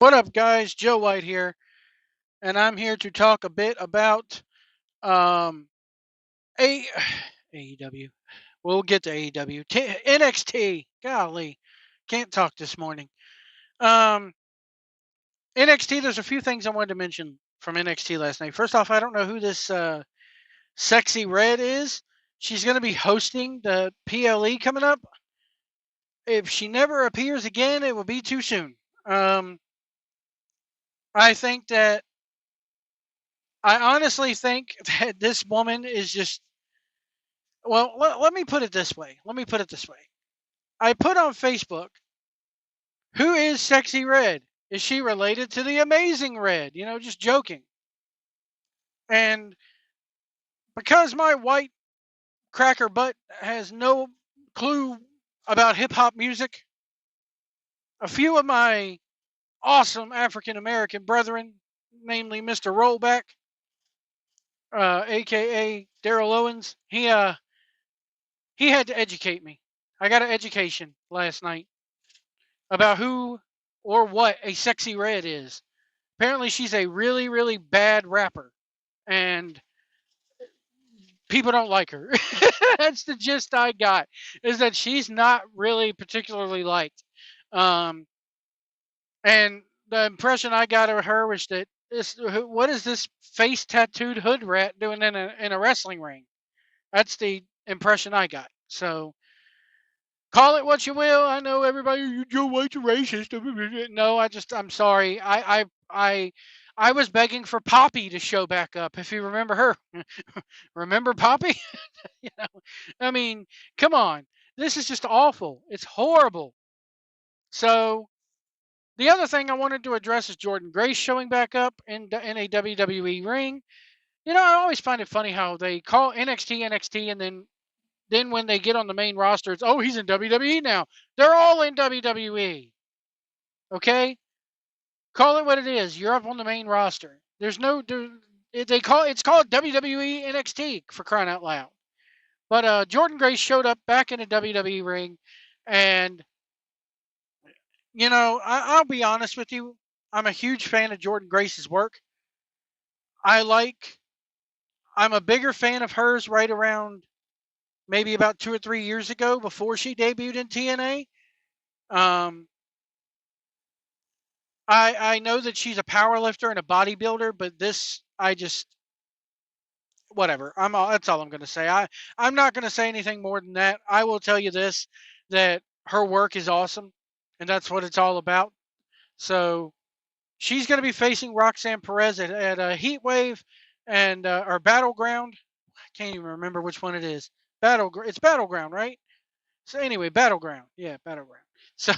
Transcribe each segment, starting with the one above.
What up, guys? Joe White here, and I'm here to talk a bit about um, A- AEW. We'll get to AEW. NXT. Golly, can't talk this morning. Um, NXT. There's a few things I wanted to mention from NXT last night. First off, I don't know who this sexy red is. She's going to be hosting the PLE coming up. If she never appears again, it will be too soon. Um, I think that I honestly think that this woman is just well, let me put it this way. Let me put it this way. I put on Facebook, who is Sexy Red? Is she related to the Amazing Red? Just joking. And because my white cracker butt has no clue about hip hop music, a few of my awesome African American brethren, namely Mr. Rollback, aka Daryl Owens, he had to educate me. I got an education last night about who or what a sexy red is. Apparently, she's a really, really bad rapper, and people don't like her. That's the gist I got, is that she's not really particularly liked. Um, and the impression I got of her was that what is this face tattooed hood rat doing in a wrestling ring? That's the impression I got. So call it what you will. I know everybody, you Joe White's a racist. No, I'm sorry. I was begging for Poppy to show back up. If you remember her, remember Poppy? you know, I mean, come on. This is just awful. It's horrible. So the other thing I wanted to address is Jordynne Grace showing back up in a WWE ring. I always find it funny how they call NXT NXT, and then when they get on the main roster, it's, oh, he's in WWE now. They're all in WWE. Okay, call it what it is. You're up on the main roster. There's no it's called WWE NXT, for crying out loud. But Jordynne Grace showed up back in a WWE ring, and I'll be honest with you. I'm a huge fan of Jordynne Grace's work. I like. I'm a bigger fan of hers right around maybe about 2 or 3 years ago, before she debuted in TNA. Um, I know that she's a power lifter and a bodybuilder, but this I just whatever. That's all I'm going to say. I'm not going to say anything more than that. I will tell you this, that her work is awesome, and that's what it's all about. So she's going to be facing Roxanne Perez at a Heat Wave and or Battleground. I can't even remember which one it is. It's Battleground, right? So anyway, Battleground. Yeah, Battleground. So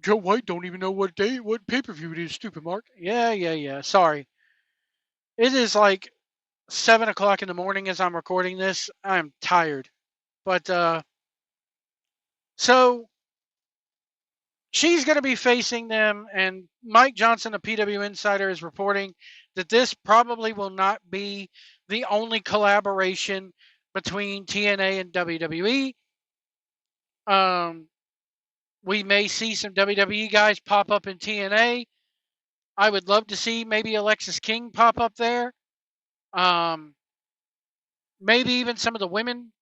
Joe White don't even know what pay per view it is. Stupid Mark. Yeah, yeah, yeah. Sorry. It is like 7 o'clock in the morning as I'm recording this. I'm tired, but so she's going to be facing them, and Mike Johnson, a PW Insider, is reporting that this probably will not be the only collaboration between TNA and WWE. Um, we may see some WWE guys pop up in TNA. I would love to see maybe Alexis King pop up there. Um, Maybe even some of the women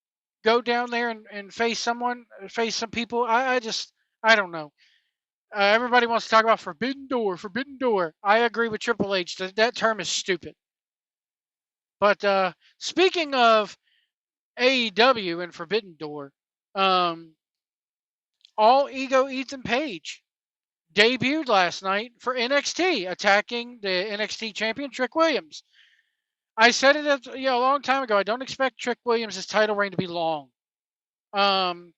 go down there and face some people. I don't know. Everybody wants to talk about Forbidden Door, Forbidden Door. I agree with Triple H. That term is stupid. But speaking of AEW and Forbidden Door, um, All Ego Ethan Page debuted last night for NXT, attacking the NXT champion Trick Williams. I said it a long time ago. I don't expect Trick Williams' title reign to be long. Um,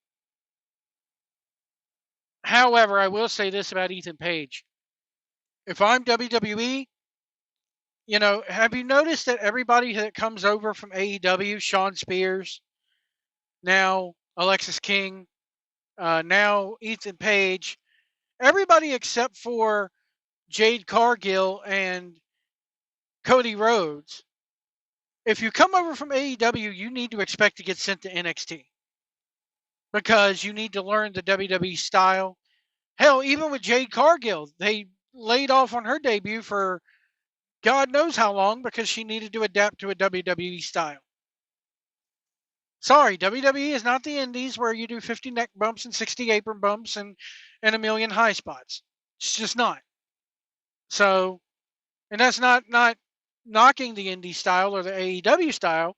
However, I will say this about Ethan Page. If I'm WWE, have you noticed that everybody that comes over from AEW, Shawn Spears, now Alexis King, now Ethan Page, everybody except for Jade Cargill and Cody Rhodes, if you come over from AEW, you need to expect to get sent to NXT because you need to learn the WWE style. Hell, even with Jade Cargill, they laid off on her debut for God knows how long because she needed to adapt to a WWE style. Sorry, WWE is not the Indies where you do 50 neck bumps and 60 apron bumps and a million high spots. It's just not. So, and that's not knocking the indie style or the AEW style,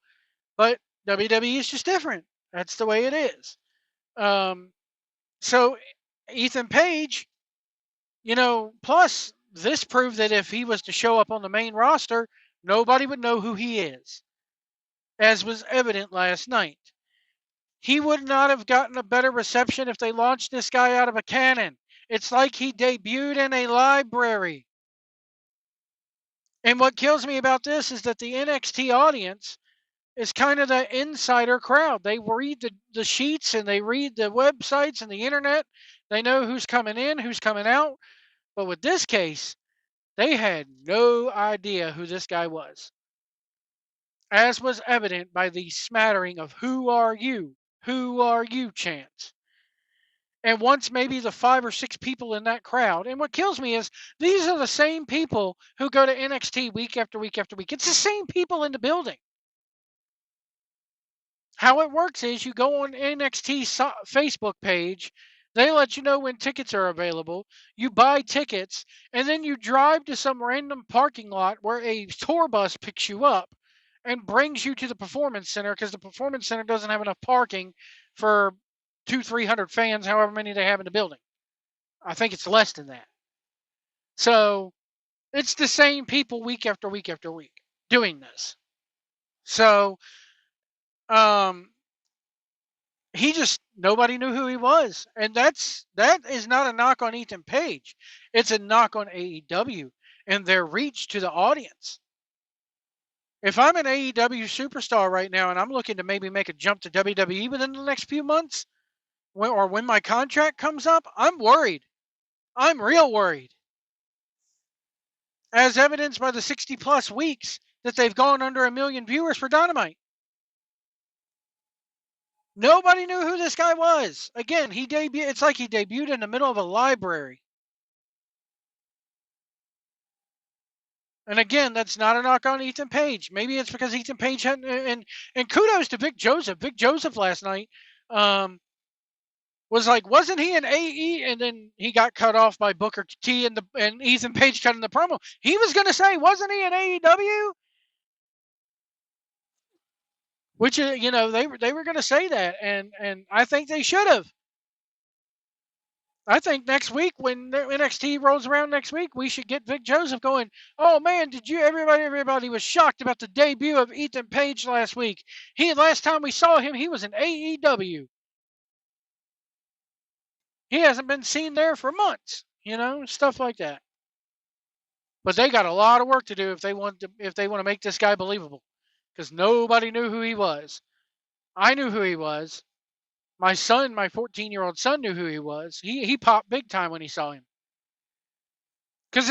but WWE is just different. That's the way it is. So Ethan Page, plus this proved that if he was to show up on the main roster, nobody would know who he is, as was evident last night. He would not have gotten a better reception if they launched this guy out of a cannon. It's like he debuted in a library. And what kills me about this is that the NXT audience is kind of the insider crowd. They read the sheets and they read the websites and the internet. They know who's coming in, who's coming out. But with this case, they had no idea who this guy was, as was evident by the smattering of "Who are you? Who are you?" chants. And once maybe the 5 or 6 people in that crowd. And what kills me is these are the same people who go to NXT week after week after week. It's the same people in the building. How it works is you go on NXT's Facebook page. They let you know when tickets are available. You buy tickets, and then you drive to some random parking lot where a tour bus picks you up and brings you to the performance center because the performance center doesn't have enough parking for 200-300 fans, however many they have in the building. I think it's less than that. So it's the same people week after week after week doing this. So nobody knew who he was, and that is not a knock on Ethan Page. It's a knock on AEW and their reach to the audience. If I'm an AEW superstar right now and I'm looking to maybe make a jump to WWE within the next few months, when my contract comes up, I'm worried. I'm real worried. As evidenced by the 60 plus weeks that they've gone under 1 million viewers for Dynamite. Nobody knew who this guy was. Again, it's like he debuted in the middle of a library. And again, that's not a knock on Ethan Page. Maybe it's because Ethan Page hadn't. And kudos to Vic Joseph. Vic Joseph last night was like, wasn't he in AE? And then he got cut off by Booker T and Ethan Page cutting the promo. He was going to say, wasn't he in AEW? Which they were going to say that, and I think they should have. I think next week when NXT rolls around next week, we should get Vic Joseph going. Oh man, everybody was shocked about the debut of Ethan Page last week. Last time we saw him, he was in AEW. He hasn't been seen there for months, stuff like that. But they got a lot of work to do if they want to make this guy believable, because nobody knew who he was. I knew who he was. My 14-year-old son knew who he was. He popped big time when he saw him. Because,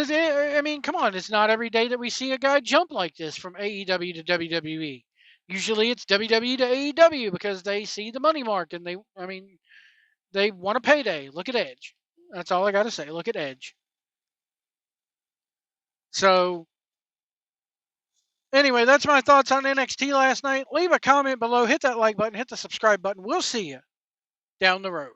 come on, it's not every day that we see a guy jump like this from AEW to WWE. Usually it's WWE to AEW because they see the money mark and they want a payday. Look at Edge. That's all I got to say. Look at Edge. So, anyway, that's my thoughts on NXT last night. Leave a comment below. Hit that like button. Hit the subscribe button. We'll see you down the road.